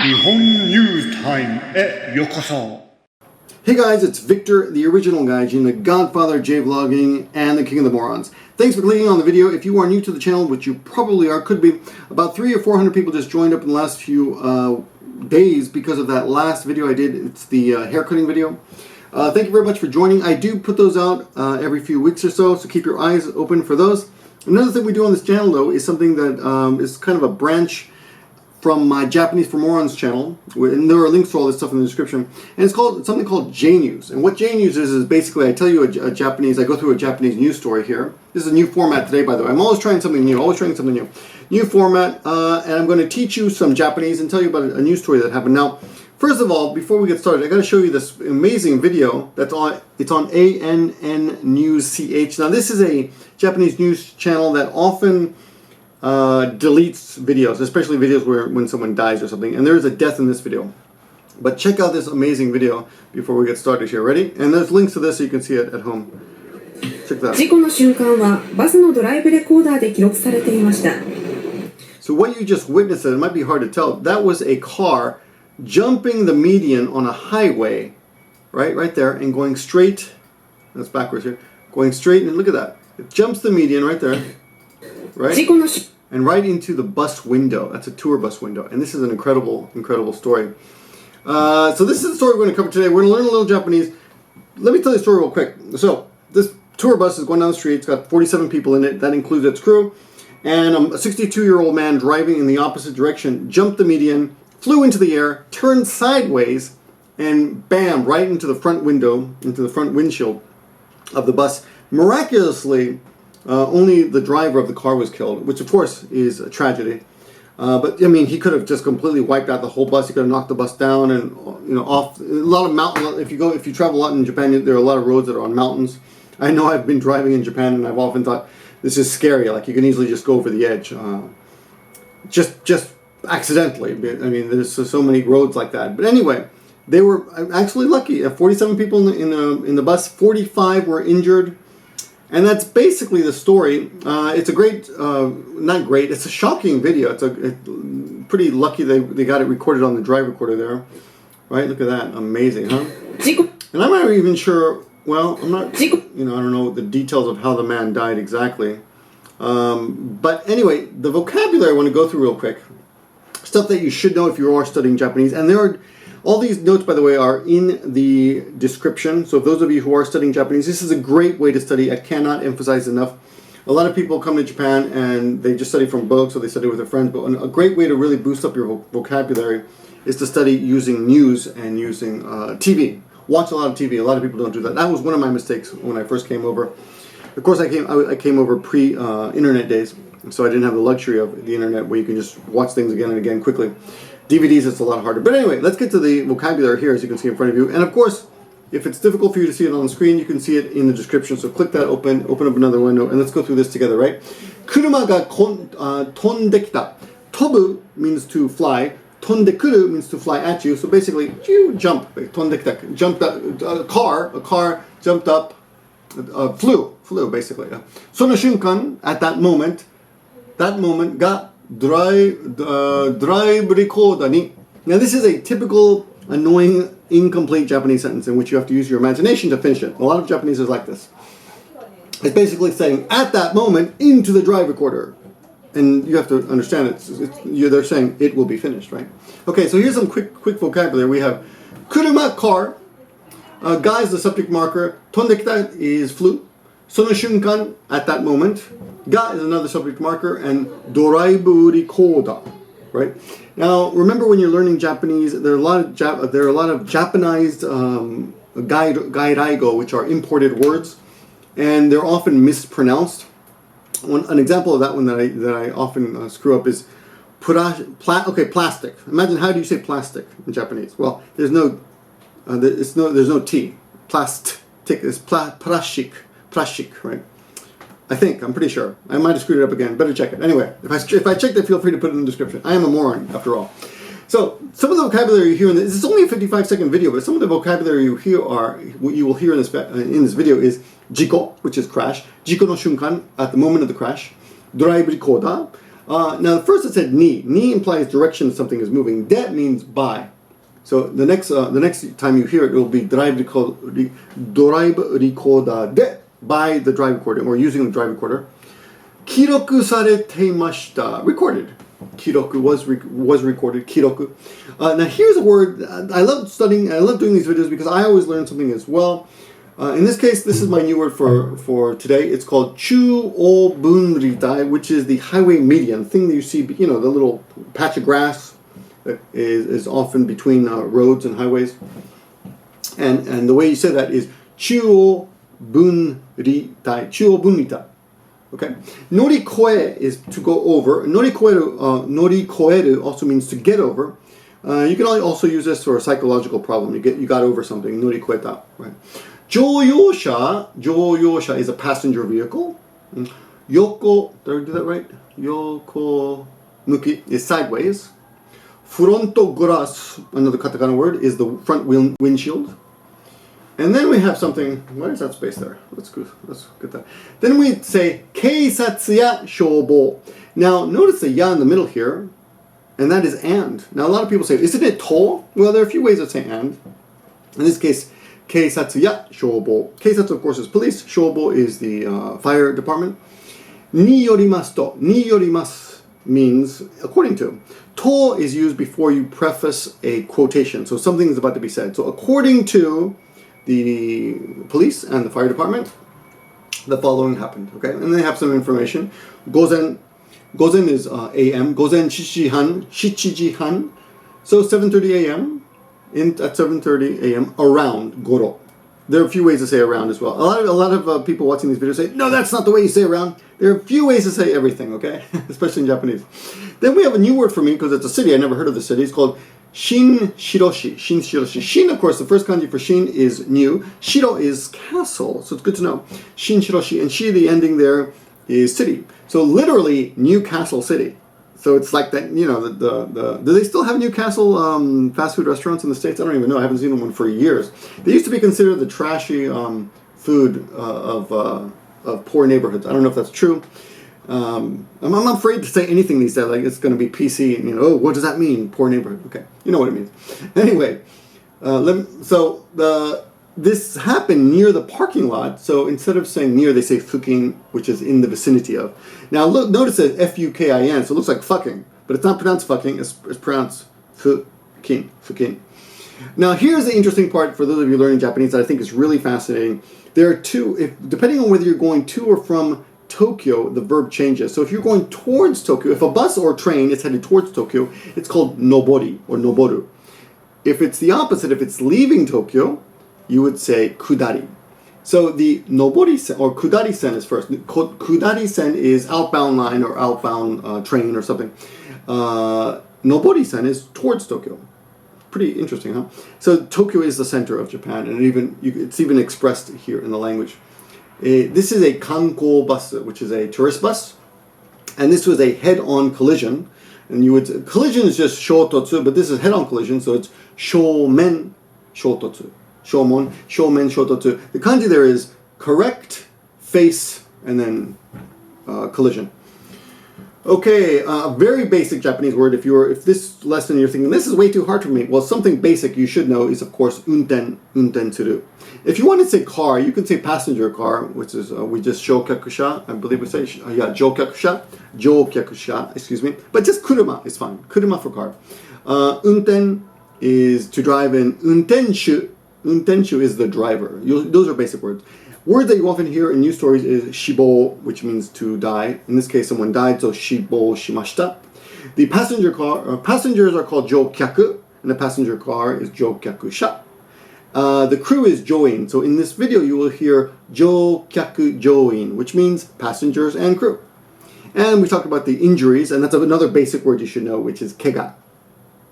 Nihon News Time へようこそ. Hey guys, it's Victor, the original Gaijin, the godfather of J-vlogging, and the king of the morons. Thanks for clicking on the video. If you are new to the channel, which you probably are, could be, about 300 or 400 people just joined up in the last few days because of that last video I did. It's the haircutting video. Thank you very much for joining. I do put those out every few weeks or so keep your eyes open for those. Another thing we do on this channel, though, is something that is kind of a branch from my Japanese for Morons channel, and there are links to all this stuff in the description, and it's something called JNEWS. And what JNEWS is basically I tell you I go through a Japanese news story here. This is a new format today, by the way. I'm always trying something new, New format, and I'm going to teach you some Japanese and tell you about a news story that happened. Now, first of all, before we get started, I got to show you this amazing video it's on ANN News CH. Now, this is a Japanese news channel that often deletes videos, especially videos when someone dies or something, and there is a death in this video. But check out this amazing video before we get started here. Ready? And there's links to this so you can see it at home. Check that out. 事故の瞬間はバスのドライブレコーダーで記録されていました。 So what you just witnessed, it might be hard to tell, that was a car jumping the median on a highway, right there, and going straight, that's backwards here, going straight, and look at that. It jumps the median right there, right? And right into the bus window. That's a tour bus window. And this is an incredible, incredible story. So this is the story we're going to cover today. We're going to learn a little Japanese. Let me tell you the story real quick. So this tour bus is going down the street. It's got 47 people in it. That includes its crew. And a 62-year-old man driving in the opposite direction jumped the median, flew into the air, turned sideways, and bam, right into the front window, into the front windshield of the bus. Miraculously, only the driver of the car was killed, which of course is a tragedy. But I mean, he could have just completely wiped out the whole bus. He could have knocked the bus down and off. A lot of mountain. If you travel a lot in Japan, there are a lot of roads that are on mountains. I know I've been driving in Japan, and I've often thought this is scary. Like you can easily just go over the edge, just accidentally. I mean, there's so many roads like that. But anyway, they were actually lucky. 47 people in the bus. 45 were injured. And that's basically the story. It's a great, not great, it's a shocking video. It's pretty lucky they got it recorded on the drive recorder there. Right, look at that, amazing, huh? And I'm not even sure, well, I'm not, I don't know the details of how the man died exactly. But anyway, the vocabulary I want to go through real quick. Stuff that you should know if you are studying Japanese. And all these notes, by the way, are in the description. So if those of you who are studying Japanese, this is a great way to study. I cannot emphasize enough. A lot of people come to Japan and they just study from books or they study with their friends. But a great way to really boost up your vocabulary is to study using news and using TV. Watch a lot of TV. A lot of people don't do that. That was one of my mistakes when I first came over. Of course, I came over pre-internet days, so I didn't have the luxury of the internet where you can just watch things again and again quickly. DVDs, it's a lot harder. But anyway, let's get to the vocabulary here, as you can see in front of you. And of course, if it's difficult for you to see it on the screen, you can see it in the description. So click that open up another window, and let's go through this together, right? Kuruma ga tondekita. Tobu means to fly. Tondekuru means to fly at you. So basically, you jump. Tondekita, jumped up. A car jumped up, flew basically. Sonoshunkan, at that moment ga driverecorder ni. Now this is a typical annoying incomplete Japanese sentence in which you have to use your imagination to finish it. A lot of Japanese is like this. It's basically saying at that moment into the drive recorder, and you have to understand they're saying it will be finished, right? Okay, so here's some quick vocabulary. We have kuruma, car. Ga is the subject marker. Tondekita is flew. Sonoshunkan, at that moment. Ga is another subject marker, and doraiburekoodaa, right? Now, remember when you're learning Japanese, there are a lot of Japanized gairaigo, which are imported words, and they're often mispronounced. An example of that one that I often screw up is plastic. Imagine, how do you say plastic in Japanese? Well, there's no T. Plastic is prashik, right? I think, I'm pretty sure. I might have screwed it up again. Better check it. Anyway, if I checked it, feel free to put it in the description. I am a moron, after all. So, some of the vocabulary you hear in this is only a 55-second video, but some of the vocabulary you will hear in this video is jiko, which is crash. Jiko no shunkan, at the moment of the crash. Driverecorder, Now, first it said ni. Ni implies direction something is moving. De means by. So the next time you hear it, it will be drive recorder de, by the drive recorder, or using the drive recorder. Kiroku sareteimashita, recorded. Kiroku was recorded. Kiroku. Now here's a word I love studying. I love doing these videos because I always learn something as well. In this case, this is my new word for today. It's called chuuoubunritai, which is the highway median, thing that you see, the little patch of grass that is often between roads and highways. And the way you say that is chuuoubunritai. Chuuoubunritai. Okay. Norikoe is to go over. Norikoeru also means to get over. You can also use this for a psychological problem. You got over something. Norikoeta. Right. Joyosha is a passenger vehicle. Yoko, did I do that right? Yoko, muki is sideways. Furontogorasu, another katakana word, is the front windshield. And then we have something, why is that space there? Let's get that. Then we say keisatsu ya shoubou. Now notice the ya in the middle here, and that is and. Now a lot of people say, isn't it to? Well, there are a few ways of saying and. In this case, keisatsu ya shoubou. Keisatsu, of course, is police. Shoubou is the fire department. Ni yorimasu to. Ni yorimasu means according to. To is used before you preface a quotation. So something is about to be said. So according to the police and the fire department, the following happened. Okay, and they have some information. Gozen is a.m. Gozen shichiji han. So 7:30 a.m. At 7:30 a.m. around goro. There are a few ways to say around as well. A lot of people watching these videos say, no, that's not the way you say around. There are a few ways to say everything, okay? Especially in Japanese. Then we have a new word for me because it's a city. I never heard of the city. It's called Shiroshi. Shin, of course, the first kanji for Shin is new. Shiro is castle, so it's good to know. Shiroshi, and Shi, the ending there, is city. So literally, Newcastle City. So it's like that, do they still have Newcastle fast food restaurants in the States? I don't even know. I haven't seen one for years. They used to be considered the trashy food of poor neighborhoods. I don't know if that's true. I'm afraid to say anything these days. Like it's going to be PC. And, what does that mean? Poor neighborhood. Okay, you know what it means. Anyway, this happened near the parking lot. So instead of saying near, they say fukin, which is in the vicinity of. Now look, notice that fukin, so it looks like fucking, but it's not pronounced fucking. It's pronounced fukin. Now here's the interesting part for those of you learning Japanese that I think is really fascinating. There are two, depending on whether you're going to or from Tokyo, the verb changes. So if you're going towards Tokyo, if a bus or train is headed towards Tokyo, it's called nobori or noboru. If it's the opposite, if it's leaving Tokyo, you would say kudari. So the nobori-sen or kudari-sen is first. Kudari-sen is outbound line or outbound train or something. Nobori-sen is towards Tokyo. Pretty interesting, huh? So Tokyo is the center of Japan, and it's even expressed here in the language. This is a kankou bus, which is a tourist bus, and this was a head-on collision. And collision is just shoutotsu, but this is head-on collision, so it's shomen shoutotsu. Shomen shoutotsu. The kanji there is correct, face, and then collision. Okay, a very basic Japanese word. If this lesson you're thinking, this is way too hard for me, well, something basic you should know is, of course, unten suru. If you want to say car, you can say passenger car, which is, we just shokyakusha, I believe we say, jokyakusha, excuse me. But just kuruma is fine. Kuruma for car. Unten is to drive, and untenshu is the driver. Those are basic words. Word that you often hear in news stories is shibou, which means to die. In this case, someone died, so shibou shimashita. The passengers are called jokyaku, and the passenger car is jokyakusha. The crew is join. So in this video, you will hear jokyaku join, which means passengers and crew. And we talked about the injuries, and that's another basic word you should know, which is kega.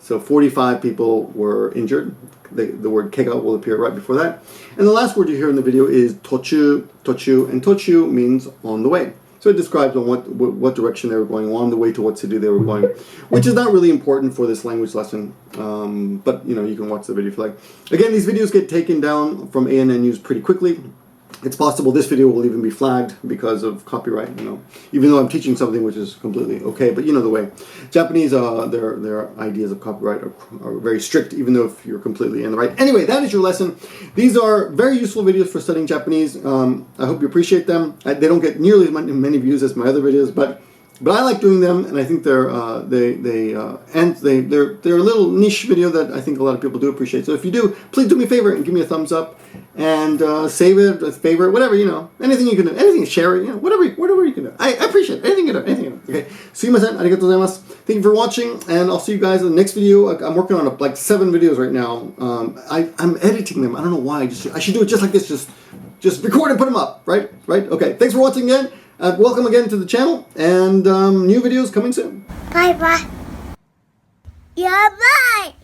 So 45 people were injured. The word kega will appear right before that. And the last word you hear in the video is tochu, and tochu means on the way. So it describes on what direction they were going, on the way to what city they were going, which is not really important for this language lesson. But you can watch the video if you like. Again, these videos get taken down from ANN News pretty quickly. it's possible this video will even be flagged because of copyright, you know, even though I'm teaching something which is completely okay, but you know the way. Japanese, their ideas of copyright are very strict, even though if you're completely in the right. Anyway, that is your lesson. These are very useful videos for studying Japanese. I hope you appreciate them. They don't get nearly as many views as my other videos, but I like doing them, and I think they're a little niche video that I think a lot of people do appreciate. So if you do, please do me a favor and give me a thumbs up, and save it, a favorite, whatever, you know, anything you can do, anything, share it, you know, whatever you can do. I appreciate it. Anything you can do, anything you can do. Okay, sumimasen, arigatou gozaimasu. Thank you for watching, and I'll see you guys in the next video. I'm working on like 7 videos right now. I'm editing them. I don't know why. I should do it just like this. Just record and put them up. Right? Okay. Thanks for watching again. Welcome again to the channel, and new videos coming soon. Bye bye. Yeah, bye.